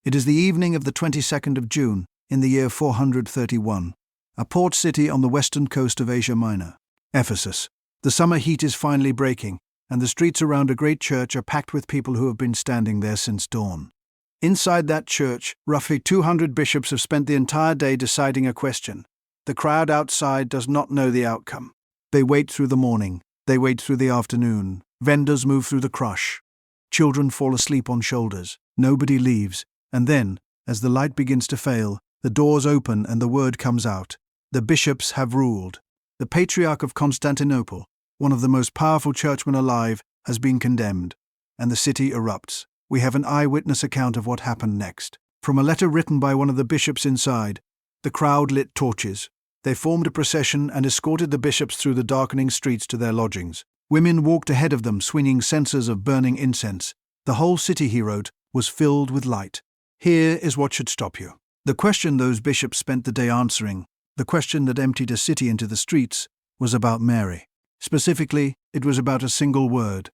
It is the evening of the 22nd of June, in the year 431, a port city on the western coast of Asia Minor, Ephesus. The summer heat is finally breaking, and the streets around a great church are packed with people who have been standing there since dawn. Inside that church, roughly 200 bishops have spent the entire day deciding a question. The crowd outside does not know the outcome. They wait through the morning, they wait through the afternoon, vendors move through the crush. Children fall asleep on shoulders, nobody leaves, and then, as the light begins to fail, the doors open and the word comes out. The bishops have ruled. The Patriarch of Constantinople, one of the most powerful churchmen alive, has been condemned, and the city erupts. We have an eyewitness account of what happened next. From a letter written by one of the bishops inside, the crowd lit torches. They formed a procession and escorted the bishops through the darkening streets to their lodgings. Women walked ahead of them, swinging censers of burning incense. The whole city, he wrote, was filled with light. Here is what should stop you. The question those bishops spent the day answering, the question that emptied a city into the streets, was about Mary. Specifically, it was about a single word,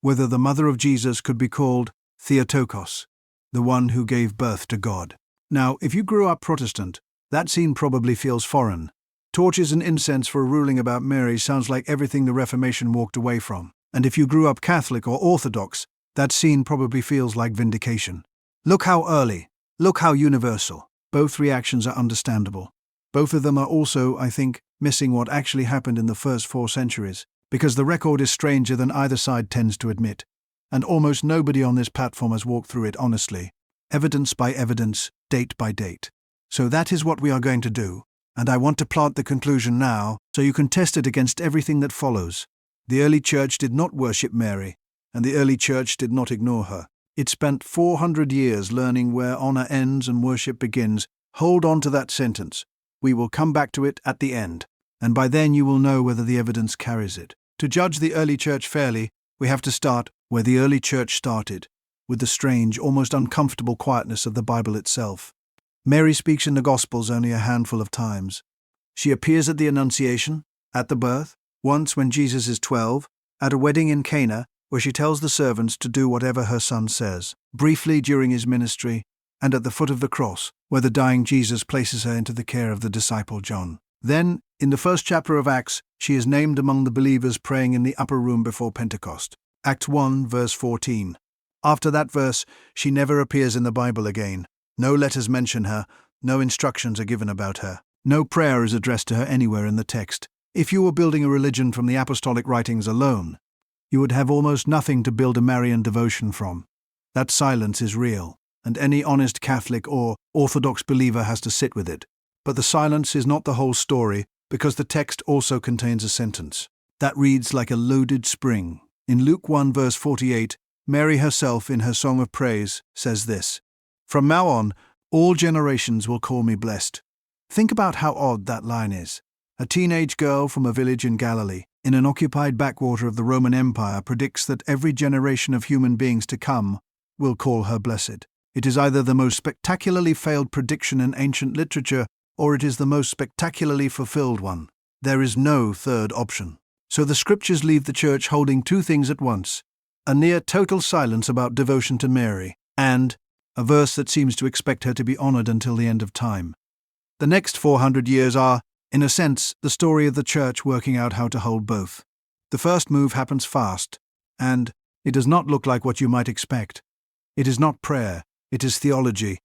whether the mother of Jesus could be called Theotokos, the one who gave birth to God. Now, if you grew up Protestant, that scene probably feels foreign. Torches and incense for a ruling about Mary sounds like everything the Reformation walked away from. And if you grew up Catholic or Orthodox, that scene probably feels like vindication. Look how early, look how universal. Both reactions are understandable. Both of them are also, I think, missing what actually happened in the first 4 centuries, because the record is stranger than either side tends to admit. And almost nobody on this platform has walked through it honestly, evidence by evidence, date by date. So that is what we are going to do, and I want to plant the conclusion now so you can test it against everything that follows. The early church did not worship Mary, and the early church did not ignore her. It spent 400 years learning where honor ends and worship begins. Hold on to that sentence. We will come back to it at the end, and by then you will know whether the evidence carries it. To judge the early church fairly, we have to start where the early church started, with the strange, almost uncomfortable quietness of the Bible itself. Mary speaks in the Gospels only a handful of times. She appears at the Annunciation, at the birth, once when Jesus is 12, at a wedding in Cana, where she tells the servants to do whatever her son says, briefly during his ministry, and at the foot of the cross, where the dying Jesus places her into the care of the disciple John. Then, in the first chapter of Acts, she is named among the believers praying in the upper room before Pentecost. Acts 1, verse 14. After that verse, she never appears in the Bible again. No letters mention her, no instructions are given about her. No prayer is addressed to her anywhere in the text. If you were building a religion from the apostolic writings alone, you would have almost nothing to build a Marian devotion from. That silence is real, and any honest Catholic or Orthodox believer has to sit with it. But the silence is not the whole story, because the text also contains a sentence that reads like a loaded spring. In Luke 1 verse 48, Mary herself in her song of praise says this, "From now on, all generations will call me blessed." Think about how odd that line is. A teenage girl from a village in Galilee, in an occupied backwater of the Roman Empire, predicts that every generation of human beings to come will call her blessed. It is either the most spectacularly failed prediction in ancient literature, or it is the most spectacularly fulfilled one. There is no third option. So the scriptures leave the church holding 2 things at once: a near total silence about devotion to Mary, and a verse that seems to expect her to be honored until the end of time. The next 400 years are, in a sense, the story of the church working out how to hold both. The first move happens fast, and it does not look like what you might expect. It is not prayer, it is theology.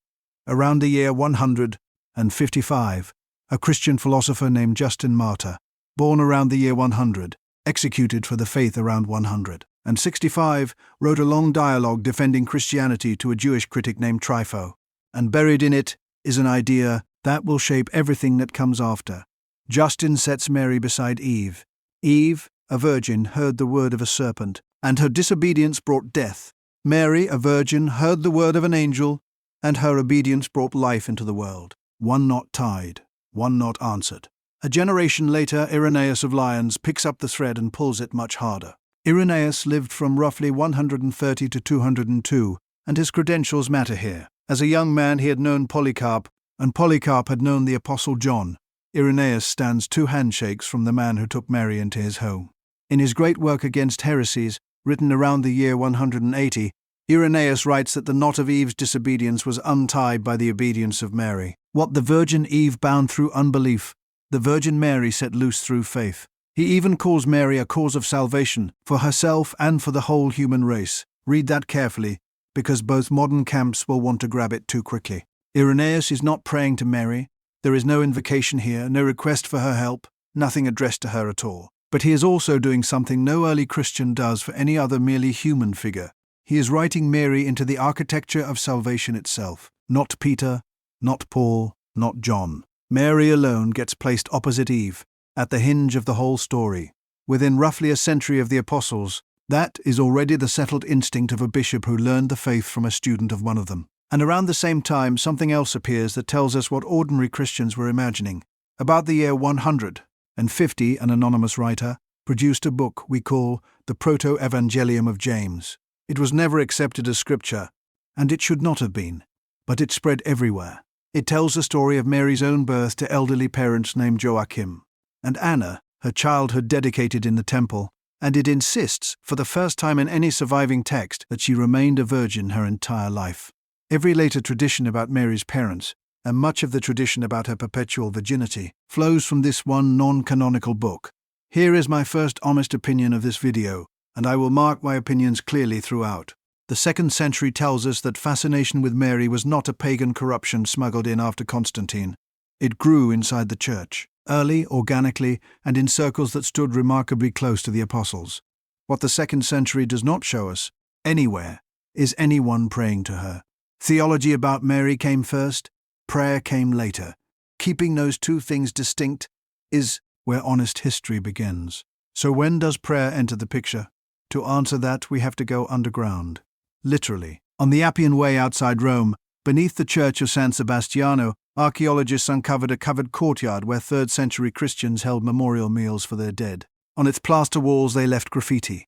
Around the year 155, a Christian philosopher named Justin Martyr, born around the year 100, executed for the faith around 165, wrote a long dialogue defending Christianity to a Jewish critic named Trypho, and buried in it is an idea that will shape everything that comes after. Justin sets Mary beside Eve. Eve, a virgin, heard the word of a serpent, and her disobedience brought death. Mary, a virgin, heard the word of an angel, and her obedience brought life into the world. One not tied, one not answered. A generation later, Irenaeus of Lyons picks up the thread and pulls it much harder. Irenaeus lived from roughly 130 to 202, and his credentials matter here. As a young man, he had known Polycarp, and Polycarp had known the Apostle John. Irenaeus stands 2 handshakes from the man who took Mary into his home. In his great work against heresies, written around the year 180, Irenaeus writes that the knot of Eve's disobedience was untied by the obedience of Mary. What the Virgin Eve bound through unbelief, the Virgin Mary set loose through faith. He even calls Mary a cause of salvation for herself and for the whole human race. Read that carefully, because both modern camps will want to grab it too quickly. Irenaeus is not praying to Mary. There is no invocation here, no request for her help, nothing addressed to her at all. But he is also doing something no early Christian does for any other merely human figure. He is writing Mary into the architecture of salvation itself. Not Peter, not Paul, not John. Mary alone gets placed opposite Eve, at the hinge of the whole story. Within roughly a century of the Apostles, that is already the settled instinct of a bishop who learned the faith from a student of one of them. And around the same time, something else appears that tells us what ordinary Christians were imagining. About the year 150, an anonymous writer produced a book we call the Protoevangelium of James. It was never accepted as scripture, and it should not have been, but it spread everywhere. It tells the story of Mary's own birth to elderly parents named Joachim and Anna, her childhood dedicated in the temple, and it insists, for the first time in any surviving text, that she remained a virgin her entire life. Every later tradition about Mary's parents, and much of the tradition about her perpetual virginity, flows from this one non-canonical book. Here is my first honest opinion of this video, and I will mark my opinions clearly throughout. The 2nd century tells us that fascination with Mary was not a pagan corruption smuggled in after Constantine. It grew inside the Church, early, organically, and in circles that stood remarkably close to the Apostles. What the 2nd century does not show us, anywhere, is anyone praying to her. Theology about Mary came first, prayer came later. Keeping those two things distinct is where honest history begins. So when does prayer enter the picture? To answer that, we have to go underground. Literally. On the Appian Way outside Rome, beneath the church of San Sebastiano, archaeologists uncovered a covered courtyard where 3rd century Christians held memorial meals for their dead. On its plaster walls they left graffiti.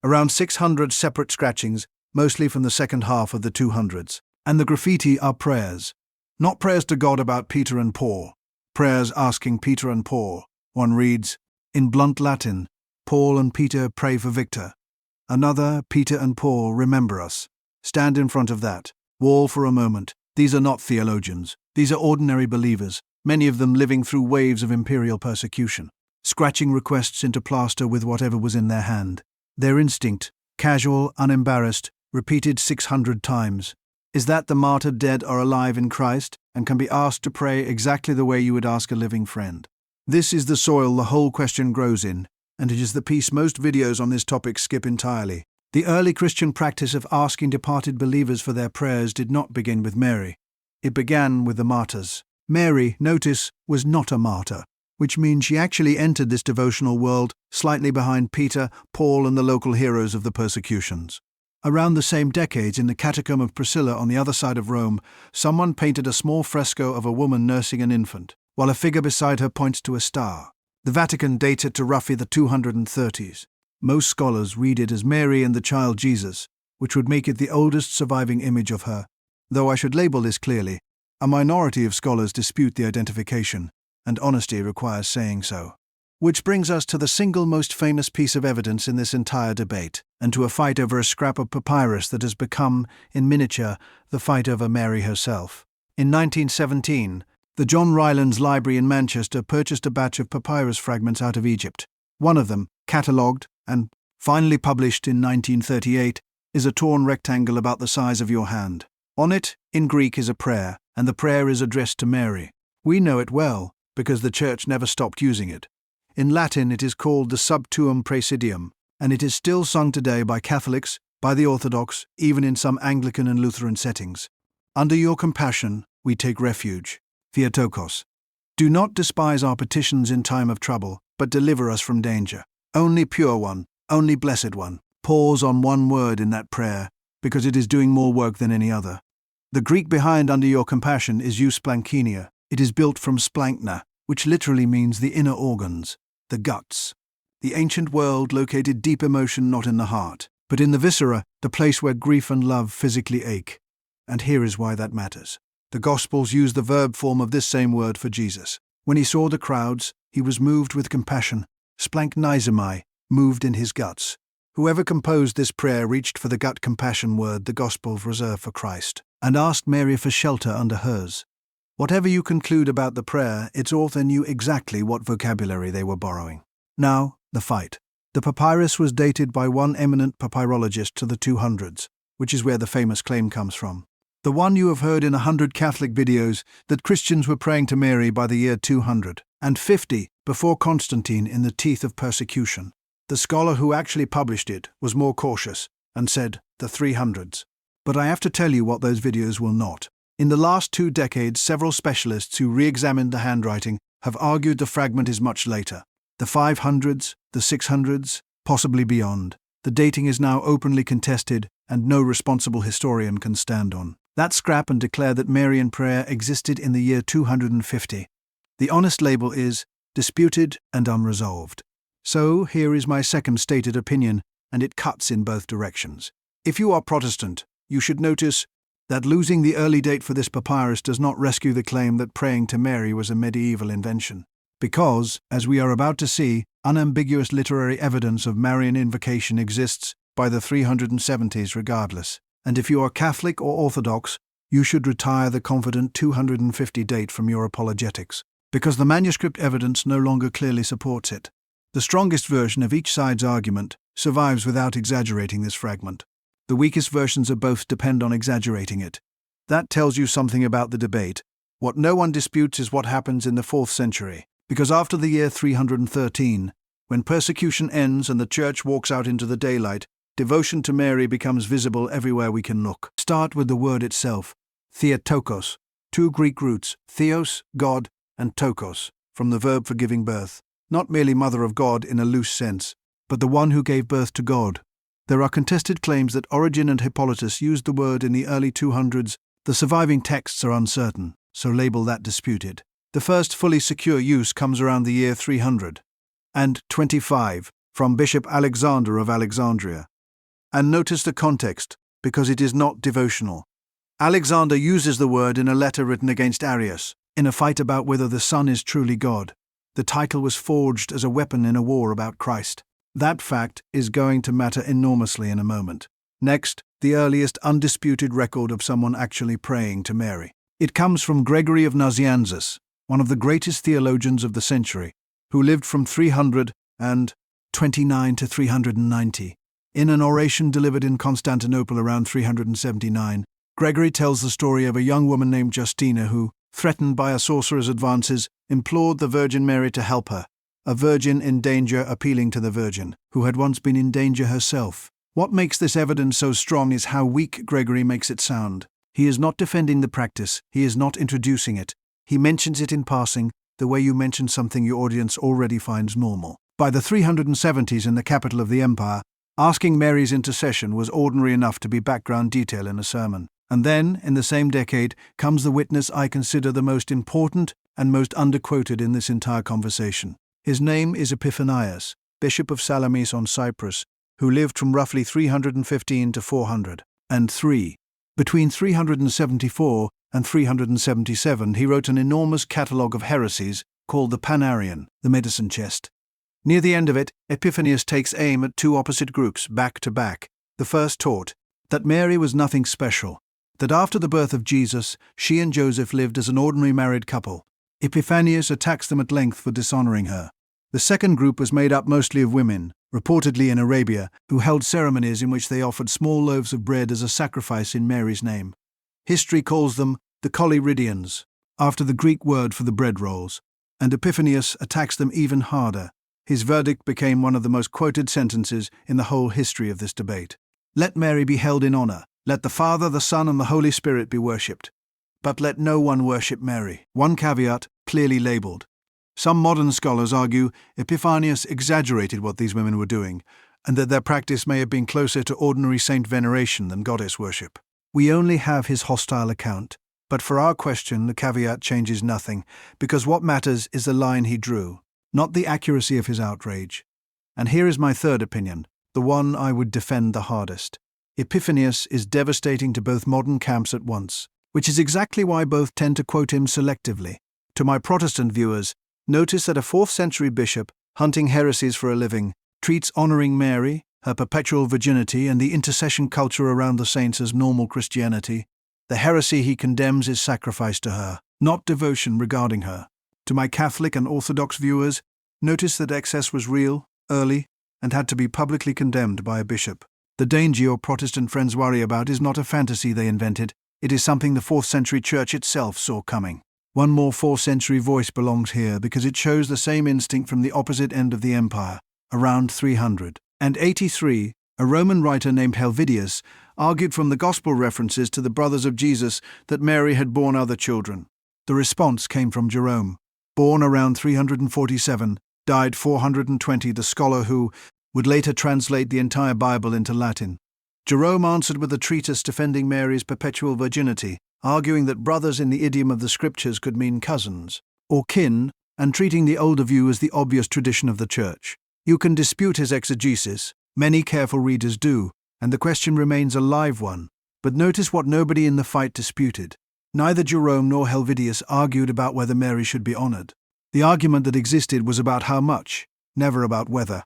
Around 600 separate scratchings, mostly from the second half of the 200s. And the graffiti are prayers. Not prayers to God about Peter and Paul. Prayers asking Peter and Paul. One reads, in blunt Latin, Paul and Peter pray for Victor. Another, Peter and Paul remember us. Stand in front of that wall for a moment. These are not theologians. These are ordinary believers, many of them living through waves of imperial persecution, scratching requests into plaster with whatever was in their hand. Their instinct, casual, unembarrassed, repeated 600 times. Is that the martyr dead or alive in Christ, and can be asked to pray exactly the way you would ask a living friend? This is the soil the whole question grows in, and it is the piece most videos on this topic skip entirely. The early Christian practice of asking departed believers for their prayers did not begin with Mary. It began with the martyrs. Mary, notice, was not a martyr, which means she actually entered this devotional world slightly behind Peter, Paul, and the local heroes of the persecutions. Around the same decades, in the catacomb of Priscilla on the other side of Rome, someone painted a small fresco of a woman nursing an infant, while a figure beside her points to a star. The Vatican dates it to roughly the 230s. Most scholars read it as Mary and the child Jesus, which would make it the oldest surviving image of her. Though I should label this clearly, a minority of scholars dispute the identification, and honesty requires saying so. Which brings us to the single most famous piece of evidence in this entire debate, and to a fight over a scrap of papyrus that has become, in miniature, the fight over Mary herself. In 1917, the John Rylands Library in Manchester purchased a batch of papyrus fragments out of Egypt. One of them, catalogued and finally published in 1938, is a torn rectangle about the size of your hand. On it, in Greek, is a prayer, and the prayer is addressed to Mary. We know it well, because the Church never stopped using it. In Latin it is called the sub tuum praesidium, and it is still sung today by Catholics, by the Orthodox, even in some Anglican and Lutheran settings. Under your compassion, we take refuge. Theotokos. Do not despise our petitions in time of trouble, but deliver us from danger. Only pure one, only blessed one. Pause on one word in that prayer, because it is doing more work than any other. The Greek behind under your compassion is eusplankinia. It is built from splankna, which literally means the inner organs, the guts. The ancient world located deep emotion not in the heart, but in the viscera, the place where grief and love physically ache. And here is why that matters. The Gospels use the verb form of this same word for Jesus. When he saw the crowds, he was moved with compassion, splanknizomai, moved in his guts. Whoever composed this prayer reached for the gut compassion word the Gospels reserve for Christ, and asked Mary for shelter under hers. Whatever you conclude about the prayer, its author knew exactly what vocabulary they were borrowing. Now, the fight. The papyrus was dated by one eminent papyrologist to the 200s, which is where the famous claim comes from. The one you have heard in 100 Catholic videos that Christians were praying to Mary by the year 200, and 50 before Constantine in the teeth of persecution. The scholar who actually published it was more cautious and said the 300s. But I have to tell you what those videos will not. In the last 2 decades, several specialists who re-examined the handwriting have argued the fragment is much later. The 500s, the 600s, possibly beyond. The dating is now openly contested and no responsible historian can stand on that scrap and declare that Marian prayer existed in the year 250. The honest label is disputed and unresolved. So here is my second stated opinion, and it cuts in both directions. If you are Protestant, you should notice that losing the early date for this papyrus does not rescue the claim that praying to Mary was a medieval invention. Because, as we are about to see, unambiguous literary evidence of Marian invocation exists by the 370s regardless. And if you are Catholic or Orthodox, you should retire the confident 250 date from your apologetics, because the manuscript evidence no longer clearly supports it. The strongest version of each side's argument survives without exaggerating this fragment. The weakest versions of both depend on exaggerating it. That tells you something about the debate. What no one disputes is what happens in the 4th century, because after the year 313, when persecution ends and the Church walks out into the daylight, devotion to Mary becomes visible everywhere we can look. Start with the word itself, Theotokos, 2 Greek roots, theos, God, and tokos, from the verb for giving birth. Not merely Mother of God in a loose sense, but the one who gave birth to God. There are contested claims that Origen and Hippolytus used the word in the early 200s. The surviving texts are uncertain, so label that disputed. The first fully secure use comes around the year 300 and 25 from Bishop Alexander of Alexandria. And notice the context, because it is not devotional. Alexander uses the word in a letter written against Arius, in a fight about whether the Son is truly God. The title was forged as a weapon in a war about Christ. That fact is going to matter enormously in a moment. Next, the earliest undisputed record of someone actually praying to Mary. It comes from Gregory of Nazianzus, one of the greatest theologians of the century, who lived from 329 to 390. In an oration delivered in Constantinople around 379, Gregory tells the story of a young woman named Justina who, threatened by a sorcerer's advances, implored the Virgin Mary to help her, a virgin in danger appealing to the Virgin, who had once been in danger herself. What makes this evidence so strong is how weak Gregory makes it sound. He is not defending the practice, he is not introducing it. He mentions it in passing, the way you mention something your audience already finds normal. By the 370s in the capital of the empire, asking Mary's intercession was ordinary enough to be background detail in a sermon. And then, in the same decade, comes the witness I consider the most important and most underquoted in this entire conversation. His name is Epiphanius, Bishop of Salamis on Cyprus, who lived from roughly 315 to 403. Between 374 and 377 he wrote an enormous catalogue of heresies called the Panarion, the medicine chest. Near the end of it, Epiphanius takes aim at 2 opposite groups, back to back. The first taught that Mary was nothing special, that after the birth of Jesus, she and Joseph lived as an ordinary married couple. Epiphanius attacks them at length for dishonoring her. The second group was made up mostly of women, reportedly in Arabia, who held ceremonies in which they offered small loaves of bread as a sacrifice in Mary's name. History calls them the Collyridians, after the Greek word for the bread rolls, and Epiphanius attacks them even harder. His verdict became one of the most quoted sentences in the whole history of this debate. Let Mary be held in honor. Let the Father, the Son, and the Holy Spirit be worshipped. But let no one worship Mary. One caveat, clearly labeled. Some modern scholars argue Epiphanius exaggerated what these women were doing, and that their practice may have been closer to ordinary saint veneration than goddess worship. We only have his hostile account, but for our question the caveat changes nothing, because what matters is the line he drew, not the accuracy of his outrage. And here is my third opinion, the one I would defend the hardest. Epiphanius is devastating to both modern camps at once, which is exactly why both tend to quote him selectively. To my Protestant viewers, notice that a 4th century bishop, hunting heresies for a living, treats honoring Mary, her perpetual virginity, and the intercession culture around the saints as normal Christianity, the heresy he condemns is sacrifice to her, not devotion regarding her. To my Catholic and Orthodox viewers, notice that excess was real, early, and had to be publicly condemned by a bishop. The danger your Protestant friends worry about is not a fantasy they invented, it is something the 4th century Church itself saw coming. One more 4th century voice belongs here because it shows the same instinct from the opposite end of the empire, around 383. A Roman writer named Helvidius argued from the Gospel references to the brothers of Jesus that Mary had borne other children. The response came from Jerome, born around 347, died 420, the scholar who would later translate the entire Bible into Latin. Jerome answered with a treatise defending Mary's perpetual virginity, arguing that brothers in the idiom of the Scriptures could mean cousins, or kin, and treating the older view as the obvious tradition of the Church. You can dispute his exegesis, many careful readers do, and the question remains a live one. But notice what nobody in the fight disputed. Neither Jerome nor Helvidius argued about whether Mary should be honored. The argument that existed was about how much, never about whether.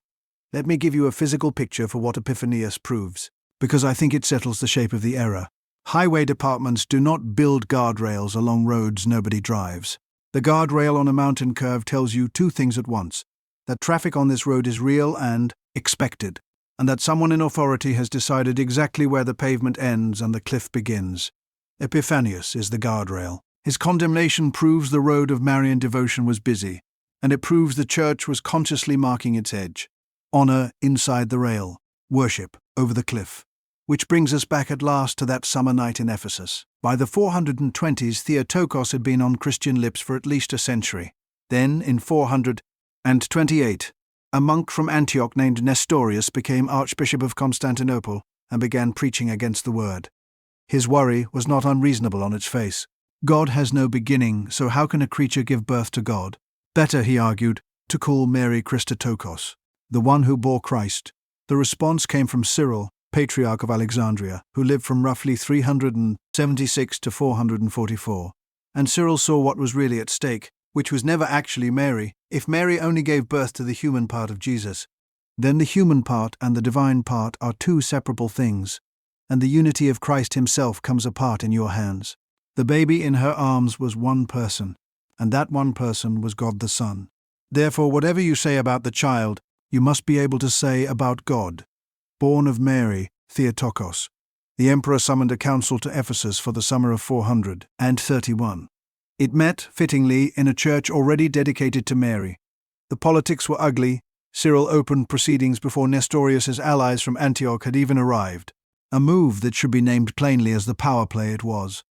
Let me give you a physical picture for what Epiphanius proves, because I think it settles the shape of the error. Highway departments do not build guardrails along roads nobody drives. The guardrail on a mountain curve tells you two things at once: that traffic on this road is real and expected, and that someone in authority has decided exactly where the pavement ends and the cliff begins. Epiphanius is the guardrail. His condemnation proves the road of Marian devotion was busy, and it proves the Church was consciously marking its edge. Honor inside the rail, worship over the cliff. Which brings us back at last to that summer night in Ephesus. By the 420s, Theotokos had been on Christian lips for at least a century. Then, in 428, a monk from Antioch named Nestorius became Archbishop of Constantinople and began preaching against the word. His worry was not unreasonable on its face. God has no beginning, so how can a creature give birth to God? Better, he argued, to call Mary Christotokos, the one who bore Christ. The response came from Cyril, Patriarch of Alexandria, who lived from roughly 376 to 444. And Cyril saw what was really at stake, which was never actually Mary. If Mary only gave birth to the human part of Jesus, then the human part and the divine part are two separable things, and the unity of Christ himself comes apart in your hands. The baby in her arms was one person, and that one person was God the Son. Therefore, whatever you say about the child, you must be able to say about God. Born of Mary, Theotokos. The emperor summoned a council to Ephesus for the summer of 431. It met, fittingly, in a church already dedicated to Mary. The politics were ugly. Cyril opened proceedings before Nestorius's allies from Antioch had even arrived, a move that should be named plainly as the power play it was.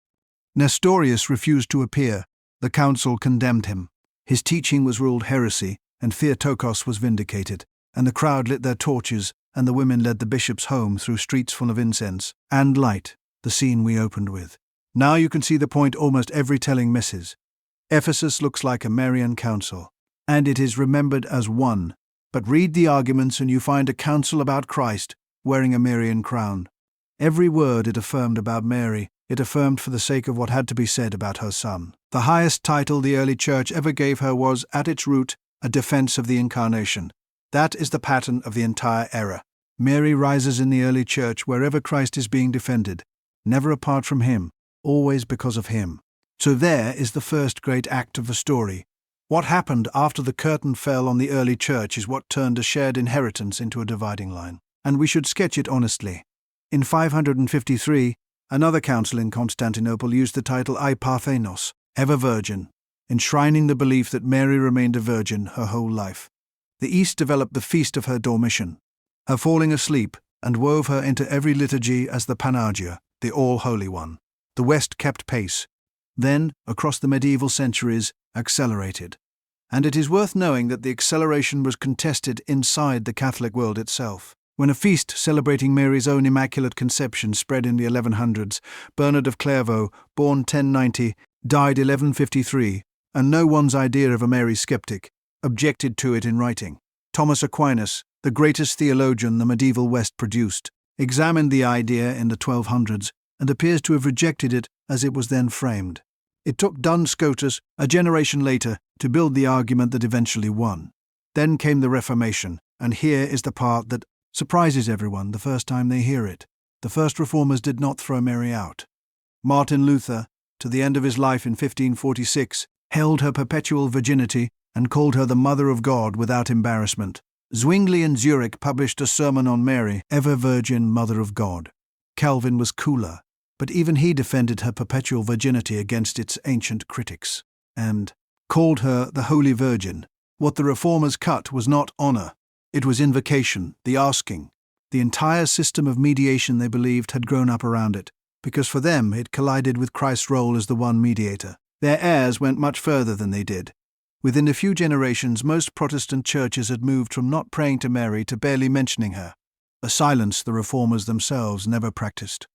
Nestorius refused to appear. The council condemned him. His teaching was ruled heresy, and Theotokos was vindicated, and the crowd lit their torches, and the women led the bishops home through streets full of incense and light, the scene we opened with. Now you can see the point almost every telling misses. Ephesus looks like a Marian council, and it is remembered as one, but read the arguments and you find a council about Christ wearing a Marian crown. Every word it affirmed about Mary, it affirmed for the sake of what had to be said about her son. The highest title the early church ever gave her was, at its root, a defense of the Incarnation. That is the pattern of the entire era. Mary rises in the early church wherever Christ is being defended, never apart from him, always because of him. So there is the first great act of the story. What happened after the curtain fell on the early church is what turned a shared inheritance into a dividing line. And we should sketch it honestly. In 553, another council in Constantinople used the title Parthenos, ever virgin, enshrining the belief that Mary remained a virgin her whole life. The East developed the feast of her dormition, her falling asleep, and wove her into every liturgy as the Panagia, the All-Holy One. The West kept pace, then, across the medieval centuries, accelerated. And it is worth knowing that the acceleration was contested inside the Catholic world itself. When a feast celebrating Mary's own Immaculate Conception spread in the 1100s, Bernard of Clairvaux, born 1090, died 1153, and no one's idea of a Mary skeptic, objected to it in writing. Thomas Aquinas, the greatest theologian the medieval West produced, examined the idea in the 1200s and appears to have rejected it as it was then framed. It took Duns Scotus, a generation later, to build the argument that eventually won. Then came the Reformation, and here is the part that surprises everyone the first time they hear it. The first reformers did not throw Mary out. Martin Luther, to the end of his life in 1546, held her perpetual virginity and called her the Mother of God without embarrassment. Zwingli in Zurich published a sermon on Mary, ever Virgin, Mother of God. Calvin was cooler, but even he defended her perpetual virginity against its ancient critics, and called her the Holy Virgin. What the reformers cut was not honor, it was invocation, the asking. The entire system of mediation they believed had grown up around it, because for them it collided with Christ's role as the one mediator. Their heirs went much further than they did. Within a few generations, most Protestant churches had moved from not praying to Mary to barely mentioning her, a silence the reformers themselves never practiced.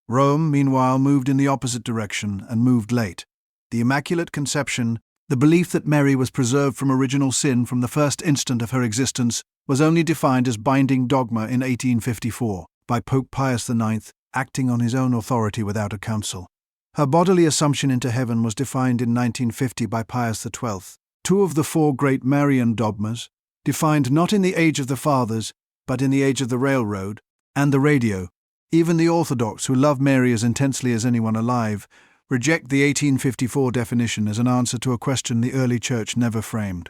Rome, meanwhile, moved in the opposite direction and moved late. The Immaculate Conception, the belief that Mary was preserved from original sin from the first instant of her existence, was only defined as binding dogma in 1854 by Pope Pius IX, acting on his own authority without a council. Her bodily assumption into heaven was defined in 1950 by Pius XII. Two of the four great Marian dogmas, defined not in the age of the Fathers, but in the age of the railroad and the radio. Even the Orthodox, who love Mary as intensely as anyone alive, reject the 1854 definition as an answer to a question the early Church never framed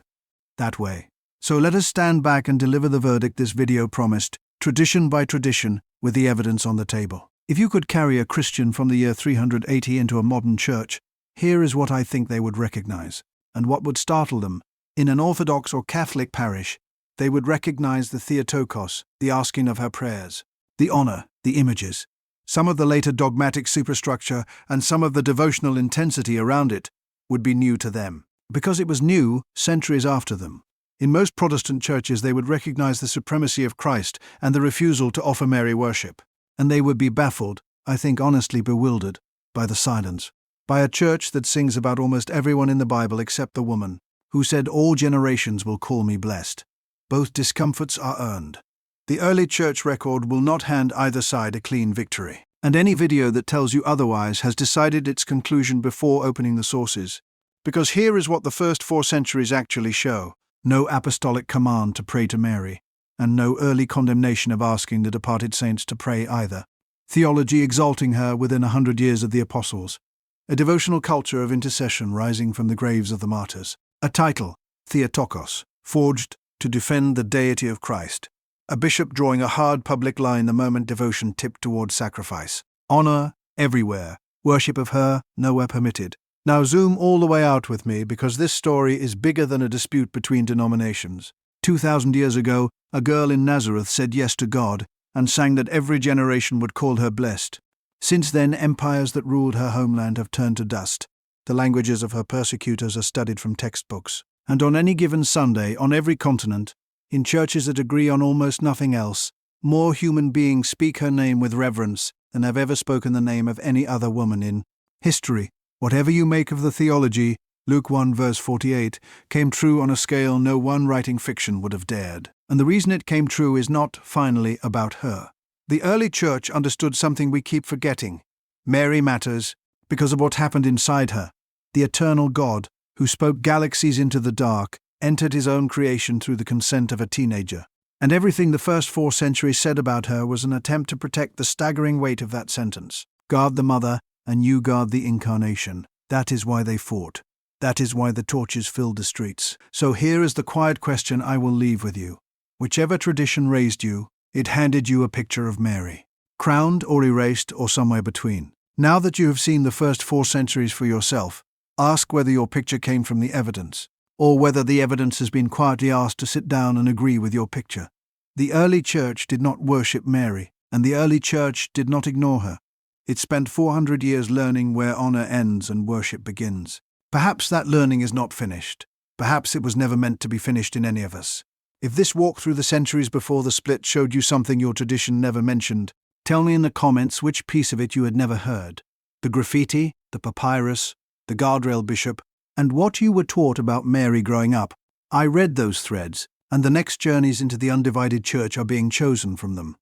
that way. So let us stand back and deliver the verdict this video promised, tradition by tradition, with the evidence on the table. If you could carry a Christian from the year 380 into a modern church, here is what I think they would recognize, and what would startle them. In an Orthodox or Catholic parish, they would recognize the Theotokos, the asking of her prayers, the honor, the images, some of the later dogmatic superstructure, and some of the devotional intensity around it would be new to them, because it was new centuries after them. In most Protestant churches they would recognize the supremacy of Christ and the refusal to offer Mary worship, and they would be baffled, I think honestly bewildered, by the silence, by a church that sings about almost everyone in the Bible except the woman, who said, "All generations will call me blessed." Both discomforts are earned. The early church record will not hand either side a clean victory, and any video that tells you otherwise has decided its conclusion before opening the sources. Because here is what the first 4 centuries actually show: no apostolic command to pray to Mary, and no early condemnation of asking the departed saints to pray either. Theology exalting her within 100 years of the apostles. A devotional culture of intercession rising from the graves of the martyrs. A title, Theotokos, forged to defend the deity of Christ. A bishop drawing a hard public line the moment devotion tipped towards sacrifice. Honor everywhere, worship of her nowhere permitted. Now zoom all the way out with me, because this story is bigger than a dispute between denominations. 2,000 years ago, a girl in Nazareth said yes to God and sang that every generation would call her blessed. Since then, empires that ruled her homeland have turned to dust. The languages of her persecutors are studied from textbooks. And on any given Sunday, on every continent, in churches that agree on almost nothing else, more human beings speak her name with reverence than have ever spoken the name of any other woman in history. Whatever you make of the theology, Luke 1 verse 48, came true on a scale no one writing fiction would have dared. And the reason it came true is not, finally, about her. The early church understood something we keep forgetting. Mary matters because of what happened inside her. The eternal God, who spoke galaxies into the dark, entered his own creation through the consent of a teenager. And everything the first 4 centuries said about her was an attempt to protect the staggering weight of that sentence. Guard the mother, and you guard the incarnation. That is why they fought. That is why the torches filled the streets. So here is the quiet question I will leave with you. Whichever tradition raised you, it handed you a picture of Mary. Crowned or erased or somewhere between. Now that you have seen the first 4 centuries for yourself, ask whether your picture came from the evidence, or whether the evidence has been quietly asked to sit down and agree with your picture. The early church did not worship Mary, and the early church did not ignore her. It spent 400 years learning where honor ends and worship begins. Perhaps that learning is not finished. Perhaps it was never meant to be finished in any of us. If this walk through the centuries before the split showed you something your tradition never mentioned, tell me in the comments which piece of it you had never heard. The graffiti, the papyrus, the guardrail bishop, and what you were taught about Mary growing up. I read those threads, and the next journeys into the undivided church are being chosen from them.